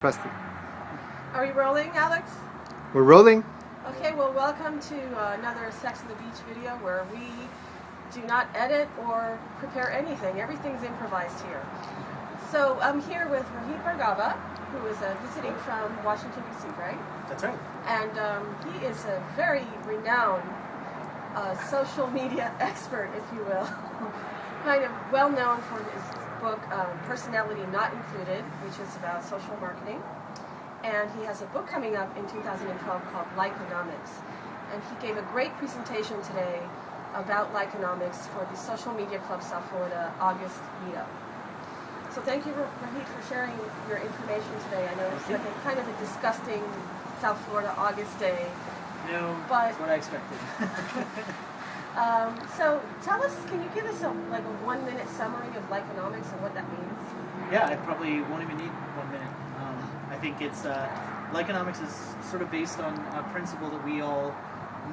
Press the... Are we rolling, Alex? We're rolling. Okay, well, welcome to another Sex on the Beach video where we do not edit or prepare anything. Everything's improvised here. So I'm here with Rohit Bhargava, who is visiting from Washington, D.C., right? That's right. And he is a very renowned social media expert, if you will. Kind of well known for his book, Personality Not Included, which is about social marketing. And he has a book coming up in 2012 called Likeonomics. And he gave a great presentation today about Likeonomics for the Social Media Club South Florida August meetup. So thank you, Rohit, for sharing your information today. I know it's like a kind of a disgusting South Florida August day. No, but that's what I expected. So tell us, can you give us a 1-minute summary of Likeonomics and what that means? Yeah, I probably won't even need 1 minute. I think it's Likeonomics is sort of based on a principle that we all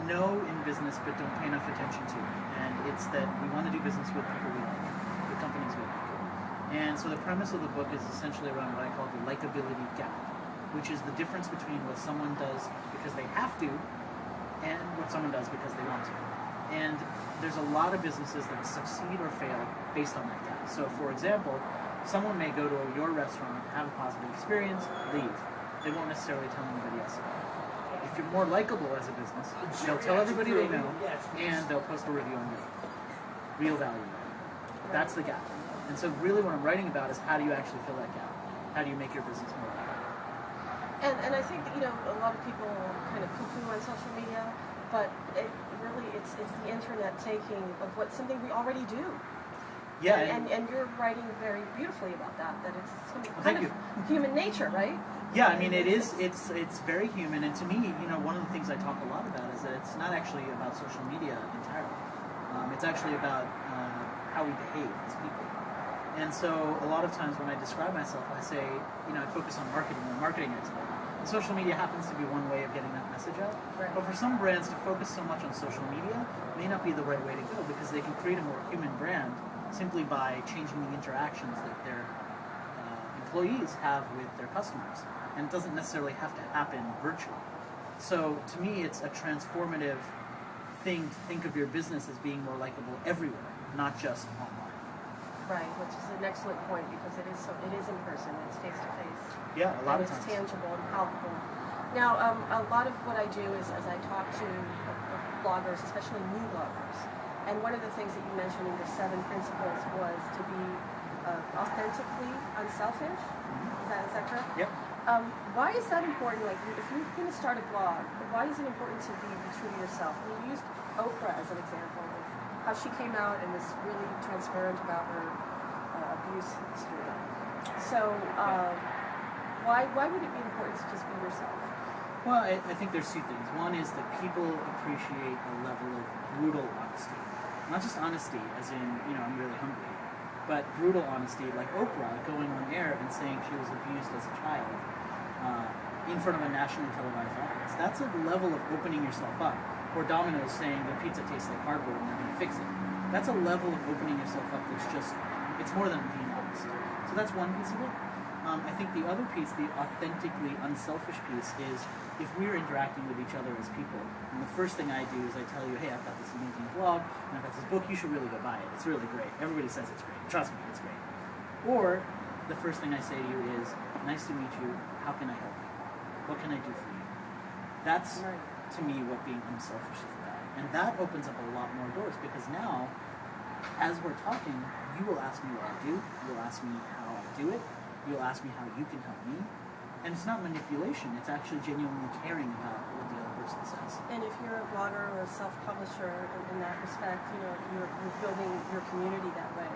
know in business but don't pay enough attention to, and it's that we want to do business with people we like, with companies we like. And so the premise of the book is essentially around what I call the likability gap, which is the difference between what someone does because they have to and what someone does because they want to. And there's a lot of businesses that succeed or fail based on that gap. So for example, someone may go to your restaurant, have a positive experience, leave. They won't necessarily tell anybody else about it. If you're more likable as a business, they'll tell everybody they know, and they'll post a review on you. Real value. That's the gap. And so really what I'm writing about is how do you actually fill that gap? How do you make your business more valuable? And I think that, a lot of people kind of poo-poo on social media, but it's the internet taking of something we already do. Yeah, and you're writing very beautifully about that it's kind of human nature, right? Yeah, I mean, it is. It's very human, and to me, one of the things I talk a lot about is that it's not actually about social media entirely. It's actually about how we behave as people. And so, a lot of times when I describe myself, I say, I focus on marketing. I'm a marketing expert. And social media happens to be one way of getting that message out. Right. But for some brands to focus so much on social media may not be the right way to go because they can create a more human brand simply by changing the interactions that their employees have with their customers. And it doesn't necessarily have to happen virtually. So to me, it's a transformative thing to think of your business as being more likable everywhere, not just online. Right, which is an excellent point because it is in person, it's face to face. Yeah, a lot of times. times. It's tangible and palpable. Now, a lot of what I do is as I talk to bloggers, especially new bloggers, and one of the things that you mentioned in your 7 principles was to be authentically unselfish. Mm-hmm. Is that correct? Yep. Why is that important? Like, if you're going to start a blog, why is it important to be true to yourself? I mean, you used Oprah as an example of how she came out and was really transparent about her abuse history. So, why would it be important to just be yourself? Well, I think there's 2 things. One is that people appreciate a level of brutal honesty. Not just honesty, as in, I'm really hungry, but brutal honesty, like Oprah going on air and saying she was abused as a child in front of a nationally televised audience. That's a level of opening yourself up. Or Domino's saying that pizza tastes like cardboard and they're going to fix it. That's a level of opening yourself up that's just, it's more than being honest. So that's one piece of it. I think the other piece, the authentically unselfish piece, is if we're interacting with each other as people, and the first thing I do is I tell you, hey, I've got this amazing blog, and I've got this book, you should really go buy it. It's really great. Everybody says it's great. Trust me, it's great. Or the first thing I say to you is, nice to meet you, how can I help you? What can I do for you? That's, to me, what being unselfish is about. And that opens up a lot more doors, because now, as we're talking, you will ask me what I do, you'll ask me how I do it, you'll ask me how you can help me. And it's not manipulation, it's actually genuinely caring about what the other person says. And if you're a blogger or a self-publisher in that respect, you're building your community that way.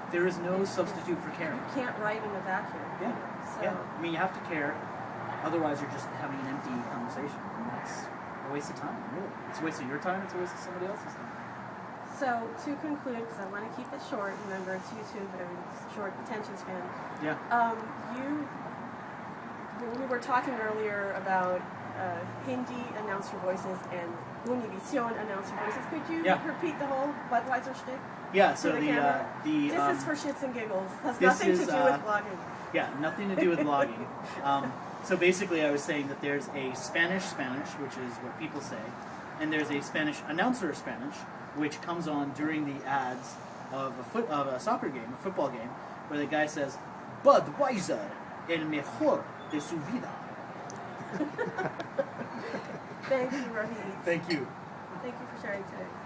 There is no substitute for caring. You can't write in a vacuum. Yeah. So. Yeah. I mean, you have to care, otherwise you're just having an empty conversation. And that's a waste of time, really. It's a waste of your time, it's a waste of somebody else's time. So, to conclude, because I want to keep it short, remember it's YouTube, but it's short attention span. Yeah. We were talking earlier about Hindi announcer voices and Univision announcer voices. Could you repeat the whole Budweiser shtick? Yeah, so this is for shits and giggles. Has nothing to do with blogging. Yeah, nothing to do with logging. So basically, I was saying that there's a Spanish, which is what people say, and there's a Spanish announcer of Spanish, which comes on during the ads of a soccer game, a football game, where the guy says, "Budweiser, el mejor de su vida." Thank you, Rohit. Thank you. Thank you for sharing today.